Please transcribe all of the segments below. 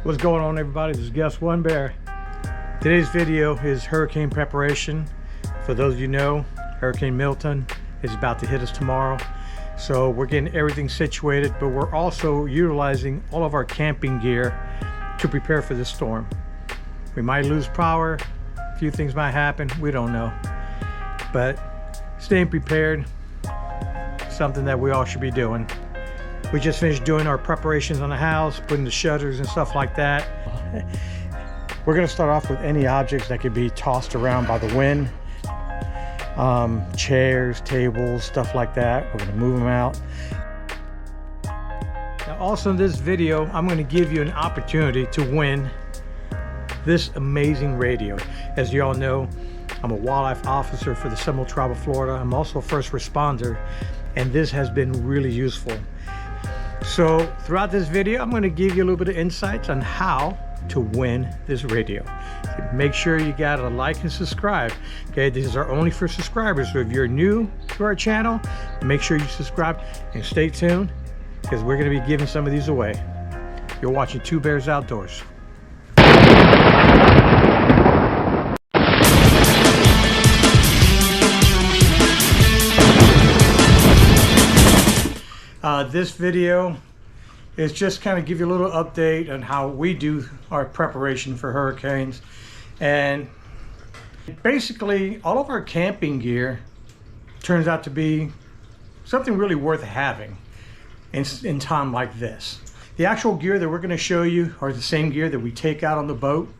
What's going on, everybody? This is Guest One Bear. Today's video is hurricane preparation. For those of you who know, Hurricane Milton is about to hit us tomorrow. So we're getting everything situated, but we're also utilizing all of our camping gear to prepare for this storm. We might lose power, a few things might happen, we don't know. But staying prepared, something that we all should be doing. We just finished doing our preparations on the house, putting the shutters and stuff like that. We're gonna start off with any objects that could be tossed around by the wind. Chairs, tables, stuff like that. We're gonna move them out. Now also in this video, I'm gonna give you an opportunity to win this amazing radio. As you all know, I'm a wildlife officer for the Seminole Tribe of Florida. I'm also a first responder, and this has been really useful. So throughout this video, I'm going to give you a little bit of insights on how to win this radio. Make sure you got to like and subscribe. Okay, this is our only for subscribers. So if you're new to our channel, make sure you subscribe and stay tuned, because we're going to be giving some of these away. You're watching Two Bears Outdoors. This video is just kind of give you a little update on how we do our preparation for hurricanes. And basically all of our camping gear turns out to be something really worth having in time like this. The actual gear that we're going to show you are the same gear that we take out on the boat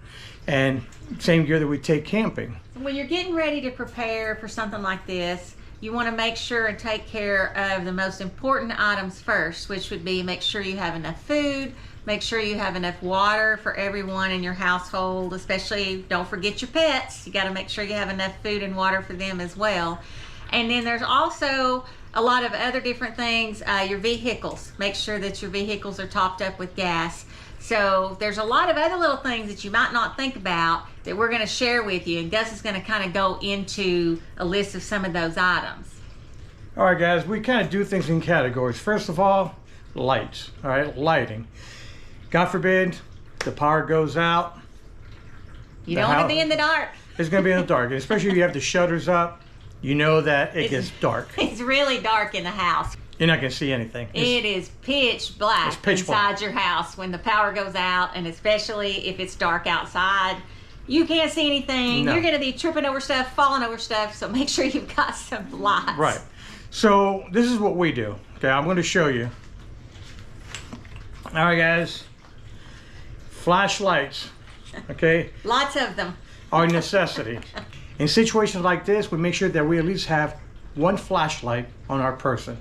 and same gear that we take camping. When you're getting ready to prepare for something like this, you want to make sure and take care of the most important items first, which would be make sure you have enough food, make sure you have enough water for everyone in your household, especially don't forget your pets. You got to make sure you have enough food and water for them as well. And then there's also a lot of other different things. Your vehicles, make sure that your vehicles are topped up with gas. So there's a lot of other little things that you might not think about that we're going to share with you, and Gus is going to kind of go into a list of some of those items. All right, guys, we kind of do things in categories. First of all, lights. All right, lighting. God forbid the power goes out. You don't want to be in the dark. It's going to be in the dark, and especially if you have the shutters up. You know that it gets dark. It's really dark in the house. You're not going to see anything. It is pitch black inside your house when the power goes out, and especially if it's dark outside. You can't see anything. No. You're going to be tripping over stuff, falling over stuff, so make sure you've got some lights. Right. So this is what we do. Okay, I'm going to show you. All right, guys. Flashlights. Okay. Lots of them. Are a necessity. In situations like this, we make sure that we at least have one flashlight on our person.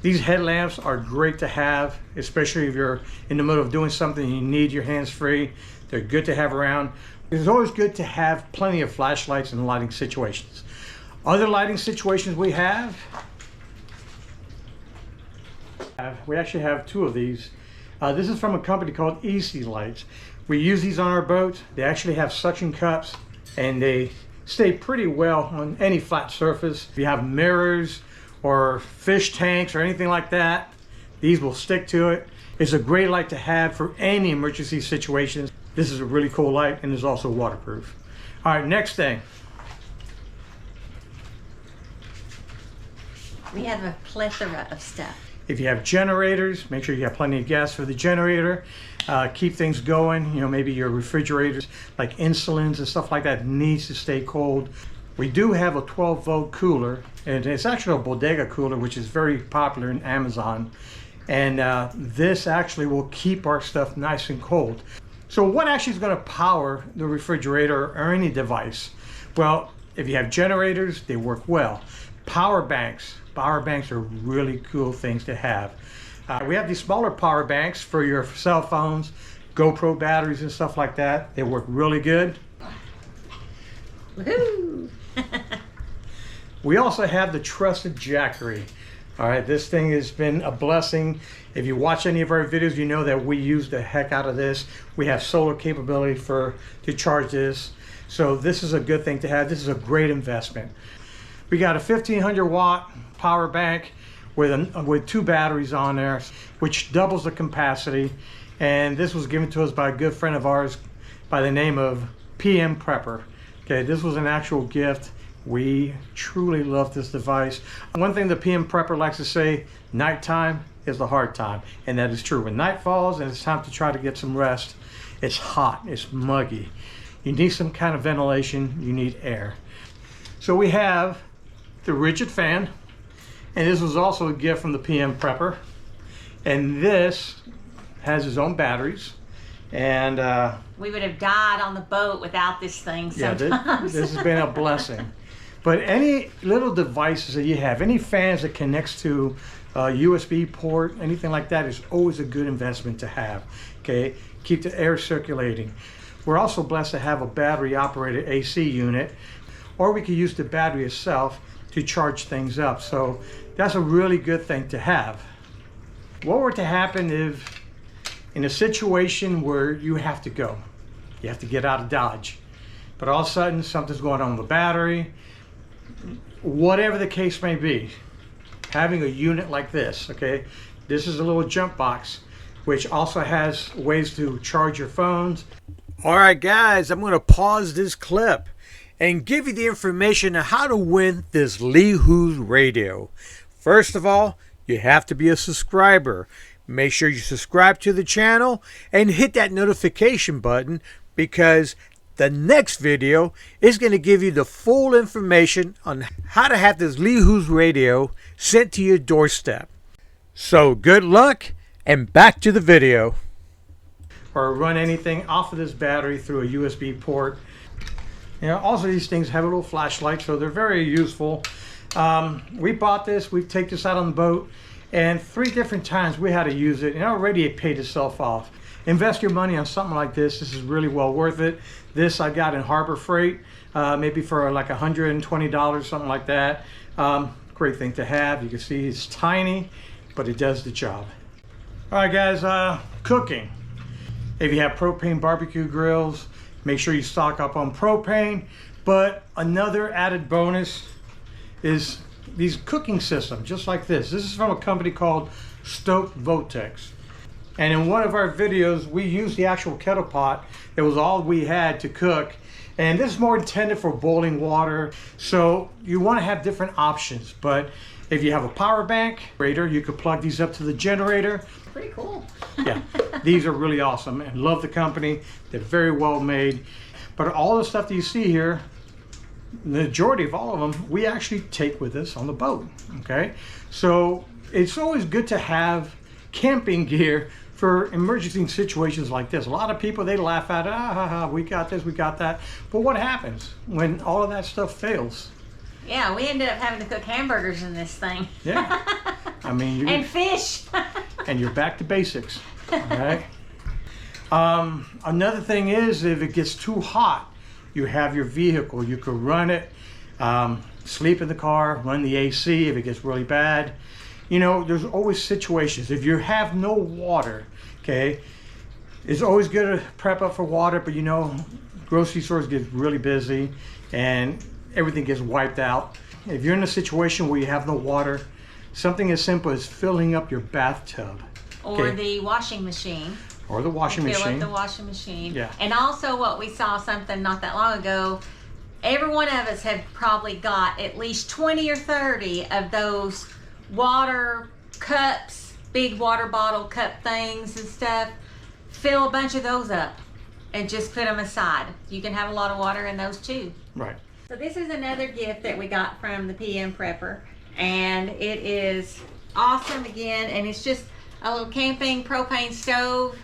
These headlamps are great to have, especially if you're in the middle of doing something and you need your hands free. They're good to have around. It's always good to have plenty of flashlights in lighting situations. Other lighting situations we actually have two of these. This is from a company called Easy Lights. We use these on our boats. They actually have suction cups, and they stay pretty well on any flat surface. If you have mirrors or fish tanks or anything like that, these will stick to it. It's a great light to have for any emergency situations. This is a really cool light, and is also waterproof. All right, next thing. We have a plethora of stuff. If you have generators, make sure you have plenty of gas for the generator. Keep things going. You know, maybe your refrigerators, like insulins and stuff like that, needs to stay cold. We do have a 12-volt cooler, and it's actually a bodega cooler, which is very popular in Amazon. And this actually will keep our stuff nice and cold. So what actually is going to power the refrigerator or any device? Well, if you have generators, they work well. Power banks are really cool things to have. We have these smaller power banks for your cell phones, GoPro batteries and stuff like that. They work really good. Woohoo! We also have the trusted Jackery. All right, this thing has been a blessing. If you watch any of our videos, you know that we use the heck out of this. We have solar capability to charge this. So this is a good thing to have. This is a great investment. We got a 1500 watt power bank with two batteries on there, which doubles the capacity. And this was given to us by a good friend of ours by the name of PM Prepper. Okay, this was an actual gift. We truly love this device. One thing the PM Prepper likes to say, nighttime is the hard time. And that is true. When night falls and it's time to try to get some rest, it's hot, it's muggy. You need some kind of ventilation, you need air. So we have the rigid fan, and this was also a gift from the PM Prepper. And this has its own batteries. And we would have died on the boat without this thing sometimes. Yeah, this has been a blessing. But any little devices that you have, any fans that connects to a USB port, anything like that is always a good investment to have. Okay, keep the air circulating. We're also blessed to have a battery operated AC unit, or we could use the battery itself to charge things up. So that's a really good thing to have. What were to happen if in a situation where you have to go, you have to get out of Dodge, but all of a sudden something's going on with the battery, whatever the case may be, having a unit like this, okay, this is a little jump box which also has ways to charge your phones. All right guys, I'm going to pause this clip and give you the information on how to win this Leehoos radio. First of all, you have to be a subscriber. Make sure you subscribe to the channel and hit that notification button, because the next video is going to give you the full information on how to have this Leehoos radio sent to your doorstep. So good luck, and back to the video. Or run anything off of this battery through a USB port. You know, also these things have a little flashlight, so they're very useful. We bought this, we take this out on the boat, and 3 different times we had to use it, and already it paid itself off. Invest your money on something like this. This is really well worth it. This I got in Harbor Freight, maybe for like $120, something like that. Great thing to have. You can see it's tiny, but it does the job. All right guys, cooking. If you have propane barbecue grills, make sure you stock up on propane. But another added bonus is these cooking systems, just like this. This is from a company called Stoke Votex. And in one of our videos, we used the actual kettle pot. It was all we had to cook. And this is more intended for boiling water. So you want to have different options. But if you have a power bank, you could plug these up to the generator. Pretty cool. Yeah, these are really awesome, and love the company. They're very well made. But all the stuff that you see here, the majority of all of them, we actually take with us on the boat, okay? So it's always good to have camping gear for emergency situations like this. A lot of people, they laugh at it, we got this, we got that. But what happens when all of that stuff fails? Yeah, we ended up having to cook hamburgers in this thing. Yeah, I mean, and fish. And you're back to basics, all right? Another thing is, if it gets too hot, you have your vehicle. You could run it, sleep in the car, run the AC if it gets really bad. You know, there's always situations. If you have no water, okay, it's always good to prep up for water, but you know, grocery stores get really busy and everything gets wiped out. If you're in a situation where you have no water, something as simple as filling up your bathtub. Or the washing machine. Or the washing machine. Fill up the washing machine. Yeah. And also what we saw something not that long ago, every one of us have probably got at least 20 or 30 of those water cups, big water bottle cup things and stuff. Fill a bunch of those up and just put them aside. You can have a lot of water in those too. Right. So this is another gift that we got from the PM Prepper, and it is awesome again, and it's just a little camping propane stove.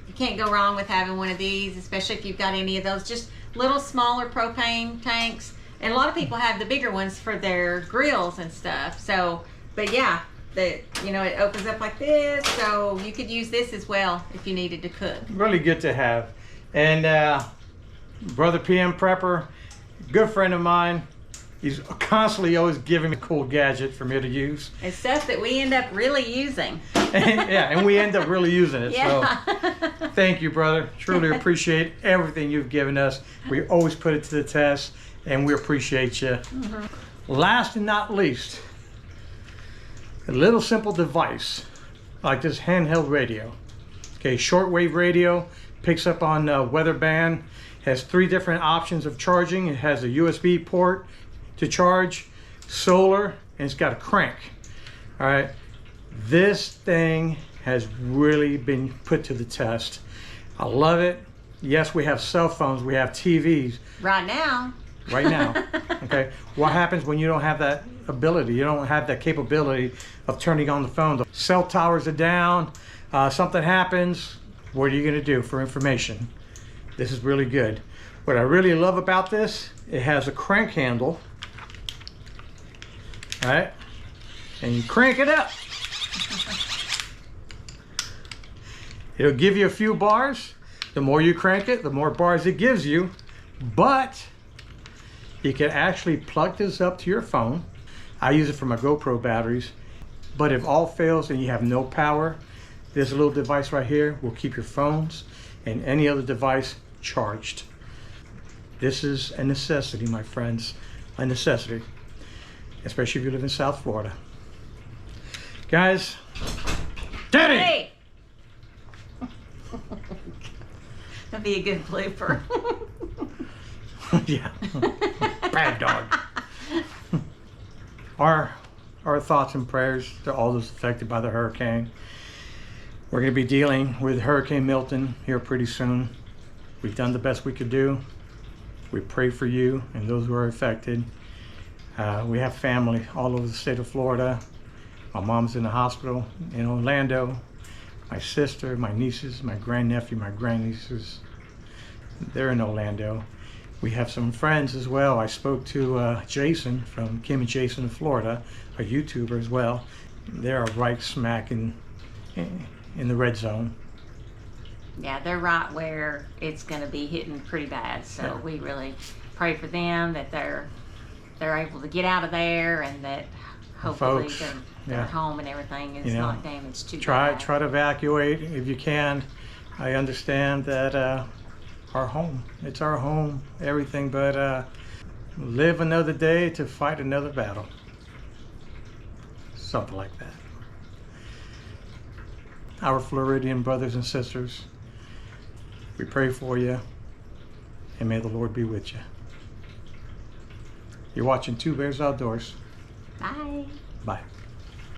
You can't go wrong with having one of these, especially if you've got any of those just little smaller propane tanks. And a lot of people have the bigger ones for their grills and stuff. So, but yeah, it opens up like this, so you could use this as well if you needed to cook. Really good to have. And Brother PM Prepper, good friend of mine, he's constantly always giving me a cool gadget for me to use. It's stuff that we end up really using. and we end up really using it. Yeah. So thank you, brother. Truly appreciate everything you've given us. We always put it to the test, and we appreciate you. Mm-hmm. Last and not least, a little simple device like this handheld radio. Okay, shortwave radio, picks up on weather band, has 3 different options of charging. It has a USB port to charge, solar, and it's got a crank. All right, this thing has really been put to the test. I love it. Yes, we have cell phones, we have TVs. Right now. Right now. Okay, what happens when you don't have that ability? You don't have that capability of turning on the phone. The cell towers are down, something happens, what are you gonna do for information? This is really good. What I really love about this, it has a crank handle, right? And you crank it up. It'll give you a few bars. The more you crank it, the more bars it gives you. But you can actually plug this up to your phone. I use it for my GoPro batteries. But if all fails and you have no power, this little device right here will keep your phones and any other device charged. This is a necessity, my friends, a necessity, especially if you live in South Florida. Guys, Daddy! Hey! That'd be a good blooper. Yeah, bad dog. Our thoughts and prayers to all those affected by the hurricane. We're going to be dealing with Hurricane Milton here pretty soon. We've done the best we could do. We pray for you and those who are affected. We have family all over the state of Florida. My mom's in the hospital in Orlando. My sister, my nieces, my grandnephew, my grandnieces, they're in Orlando. We have some friends as well. I spoke to Jason from Kim and Jason in Florida, a YouTuber as well. They're right smack in the red zone. Yeah, they're right where it's going to be hitting pretty bad. So Yeah. we really pray for them that they're able to get out of there and that hopefully Folks, their yeah. home and everything is You know, not damaged too Try bad. to evacuate if you can. I understand that our home, it's our home, everything, but live another day to fight another battle. Something like that. Our Floridian brothers and sisters, we pray for you, and may the Lord be with you. You're watching Two Bears Outdoors. Bye. Bye.